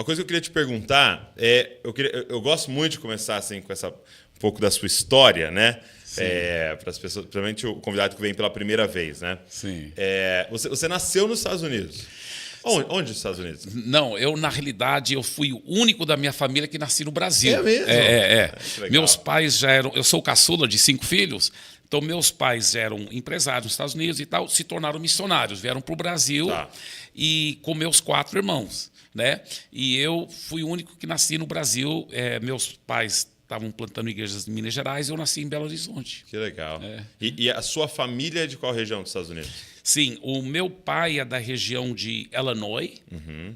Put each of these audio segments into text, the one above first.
Uma coisa que eu queria te perguntar eu gosto muito de começar assim com um pouco da sua história, né? Para as pessoas, principalmente o convidado que vem pela primeira vez, né? Sim. Você nasceu nos Estados Unidos. Onde nos Estados Unidos? Não, na realidade, eu fui o único da minha família que nasci no Brasil. É mesmo? Que legal. Meus pais já eram... Eu sou caçula de 5 filhos, então meus pais eram empresários nos Estados Unidos e tal, se tornaram missionários, vieram para o Brasil e com meus 4 irmãos, né? E eu fui o único que nasci no Brasil. Meus pais estavam plantando igrejas em Minas Gerais e eu nasci em Belo Horizonte. Que legal. E a sua família é de qual região dos Estados Unidos? Sim, o meu pai é da região de Illinois,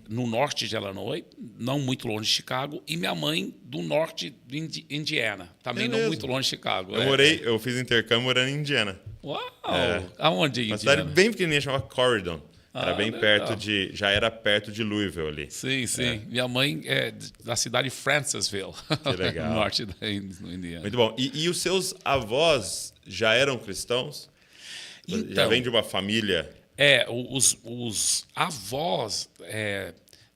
no norte de Illinois, não muito longe de Chicago, e minha mãe do norte de Indiana, também não muito longe de Chicago. Eu fiz intercâmbio morando em Indiana. Uau! Aonde em Uma Indiana? cidade bem pequenininha, chamada Corridon. Era bem legal. já era perto de Louisville ali. Sim, sim. Minha mãe é da cidade de Francisville, que legal. no norte da Indiana. Muito bom. E os seus avós já eram cristãos? Então, já vem de uma família? Os avós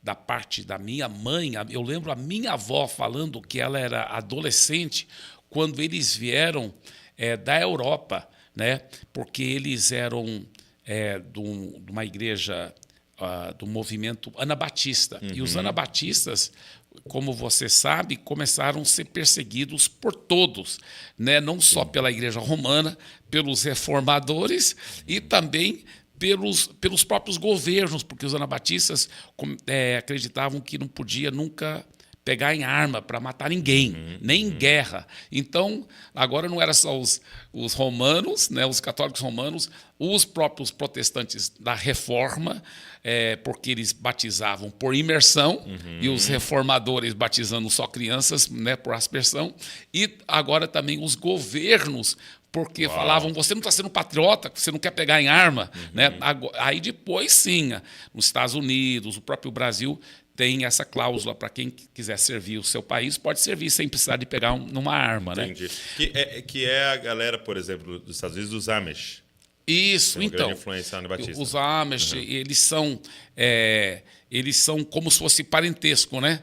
da parte da minha mãe, eu lembro a minha avó falando que ela era adolescente quando eles vieram da Europa, né? Porque eles eram de uma igreja do movimento anabatista. E os anabatistas, como você sabe, começaram a ser perseguidos por todos, né? Não só pela Igreja Romana, pelos reformadores e também pelos próprios governos, porque os anabatistas acreditavam que não podia nunca pegar em arma para matar ninguém, nem em guerra. Então, agora não era só os romanos, né, os católicos romanos, os próprios protestantes da Reforma, porque eles batizavam por imersão, e os reformadores batizando só crianças, né, por aspersão, e agora também os governos, porque falavam, você não está sendo patriota, você não quer pegar em arma. Né? Aí depois, sim, nos Estados Unidos, o próprio Brasil tem essa cláusula para quem quiser servir o seu país, pode servir sem precisar de pegar numa arma. Entendi. Né? Que é a galera, por exemplo, dos Estados Unidos, dos Amish. Isso, tem uma então. grande influência anabatista. Os Amish, eles são como se fosse parentesco, né?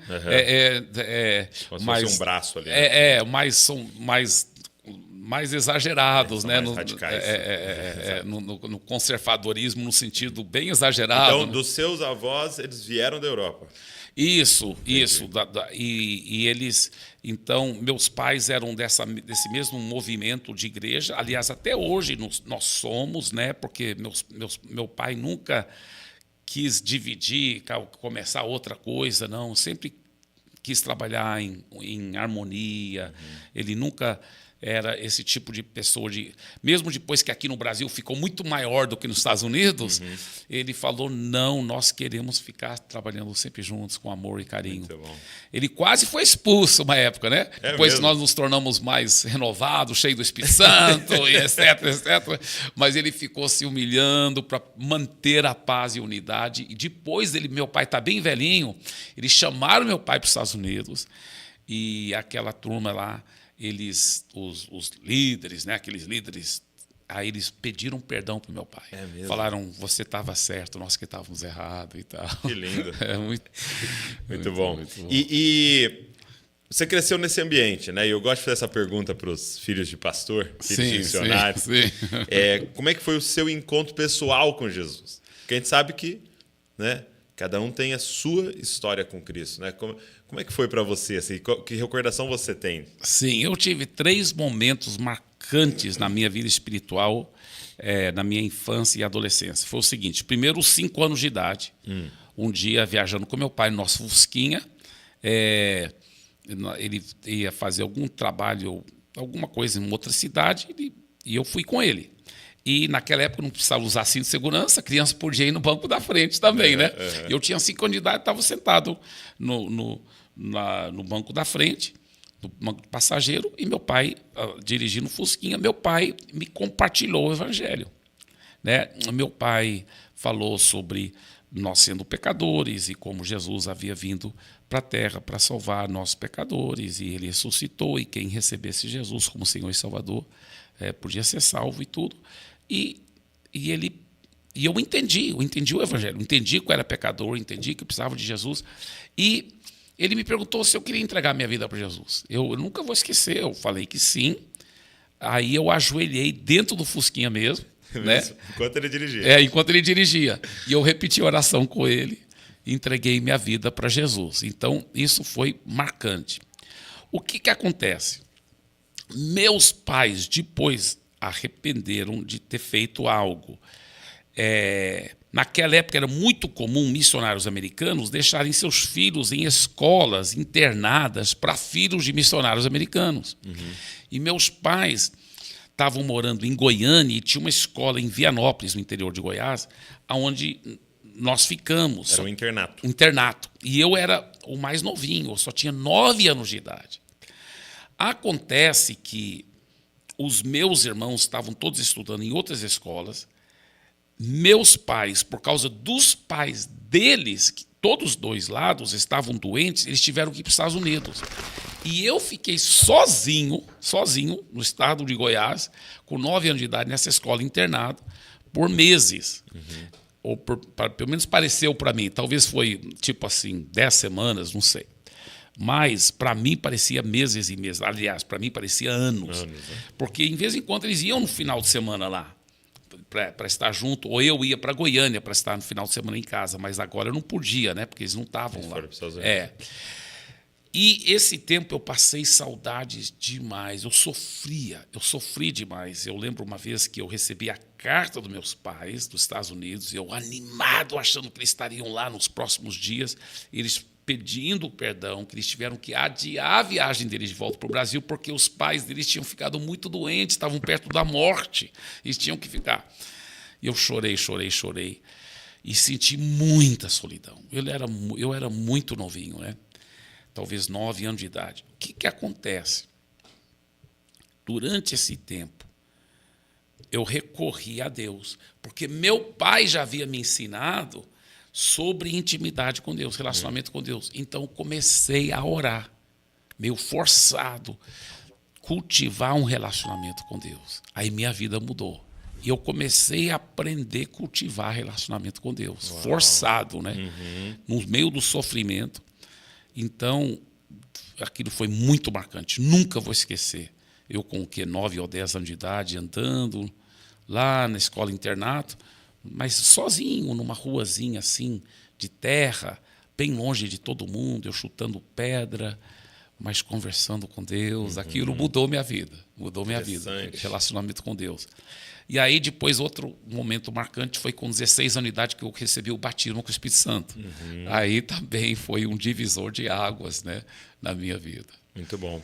Como se fosse um braço ali. Mas são mais exagerados, né? Mais radicais. No conservadorismo, no sentido bem exagerado. Então, né? dos seus avós, eles vieram da Europa. Isso. E eles... Então, meus pais eram desse mesmo movimento de igreja. Aliás, até hoje nós somos, né? Porque meu pai nunca quis dividir, começar outra coisa, não. Sempre quis trabalhar em harmonia. Ele nunca era esse tipo de pessoa mesmo depois que aqui no Brasil ficou muito maior do que nos Estados Unidos, ele falou, não, nós queremos ficar trabalhando sempre juntos, com amor e carinho. Muito bom. Ele quase foi expulso uma época, né? Depois mesmo? nós nos tornamos mais renovados, cheios do Espírito Santo, e etc. Mas ele ficou se humilhando para manter a paz e unidade. E depois meu pai está bem velhinho, eles chamaram meu pai para os Estados Unidos e aquela turma lá, os líderes, né, aqueles líderes, aí eles pediram perdão para o meu pai. Falaram, você estava certo, nós que estávamos errados e tal. Que lindo. Muito bom. Muito bom. E você cresceu nesse ambiente, né? E eu gosto de fazer essa pergunta para os filhos de pastor, filhos de missionários. Sim. Como é que foi o seu encontro pessoal com Jesus? Porque a gente sabe que, né, cada um tem a sua história com Cristo, né? Como é que foi para você? Assim, que recordação você tem? Sim, eu tive 3 momentos marcantes na minha vida espiritual, na minha infância e adolescência. Foi o seguinte, primeiro, os 5 anos de idade, um dia viajando com meu pai no nosso Fusquinha, ele ia fazer algum trabalho, alguma coisa em outra cidade, e eu fui com ele. E naquela época não precisava usar cinto de segurança, a criança podia ir no banco da frente também, né? Eu tinha 5 anos de idade, estava sentado no banco da frente, no banco do passageiro, e meu pai, dirigindo o Fusquinha, meu pai me compartilhou o evangelho. Né? Meu pai falou sobre nós sendo pecadores e como Jesus havia vindo para a terra para salvar nossos pecadores, e ele ressuscitou, e quem recebesse Jesus como Senhor e Salvador podia ser salvo e tudo. E E eu entendi o evangelho, entendi que eu era pecador, entendi que eu precisava de Jesus. E ele me perguntou se eu queria entregar minha vida para Jesus. Eu nunca vou esquecer, eu falei que sim. Aí eu ajoelhei dentro do Fusquinha mesmo. Né? Enquanto ele dirigia. Enquanto ele dirigia. E eu repeti a oração com ele e entreguei minha vida para Jesus. Então, isso foi marcante. O que acontece? Meus pais depois arrependeram de ter feito algo. Naquela época era muito comum missionários americanos deixarem seus filhos em escolas internadas para filhos de missionários americanos. Uhum. E meus pais estavam morando em Goiânia e tinha uma escola em Vianópolis, no interior de Goiás, onde nós ficamos. Era um internato. Internato. E eu era o mais novinho, eu só tinha 9 anos de idade. Acontece que os meus irmãos estavam todos estudando em outras escolas. Meus pais, por causa dos pais deles, que todos os dois lados estavam doentes, eles tiveram que ir para os Estados Unidos. E eu fiquei sozinho no estado de Goiás, com 9 anos de idade, nessa escola internado, por meses. Uhum. Ou pelo menos pareceu para mim. Talvez foi, tipo assim, 10 semanas, não sei. Mas, para mim, parecia meses e meses. Aliás, para mim, parecia anos. Né? Porque, em vez em quando, eles iam no final de semana lá, para estar junto, ou eu ia para Goiânia para estar no final de semana em casa, mas agora eu não podia, né? Porque eles não estavam lá. E esse tempo eu passei saudades demais, eu sofri demais. Eu lembro uma vez que eu recebi a carta dos meus pais dos Estados Unidos, eu animado, achando que eles estariam lá nos próximos dias, eles pedindo perdão, que eles tiveram que adiar a viagem deles de volta para o Brasil, porque os pais deles tinham ficado muito doentes, estavam perto da morte, eles tinham que ficar. E eu chorei, e senti muita solidão. Eu era muito novinho, né? Talvez 9 anos de idade. O que acontece? Durante esse tempo, eu recorri a Deus, porque meu pai já havia me ensinado sobre intimidade com Deus, relacionamento com Deus. Então, comecei a orar, meio forçado, cultivar um relacionamento com Deus. Aí minha vida mudou. E eu comecei a aprender a cultivar relacionamento com Deus, forçado, né? No meio do sofrimento. Então, aquilo foi muito marcante. Nunca vou esquecer. Eu com 9 ou 10 anos de idade, andando lá na escola internato, mas sozinho, numa ruazinha assim, de terra, bem longe de todo mundo, eu chutando pedra, mas conversando com Deus. Aquilo mudou minha vida. Relacionamento com Deus. E aí, depois, outro momento marcante foi com 16 anos de idade que eu recebi o batismo com o Espírito Santo. Aí também foi um divisor de águas, né, na minha vida. Muito bom.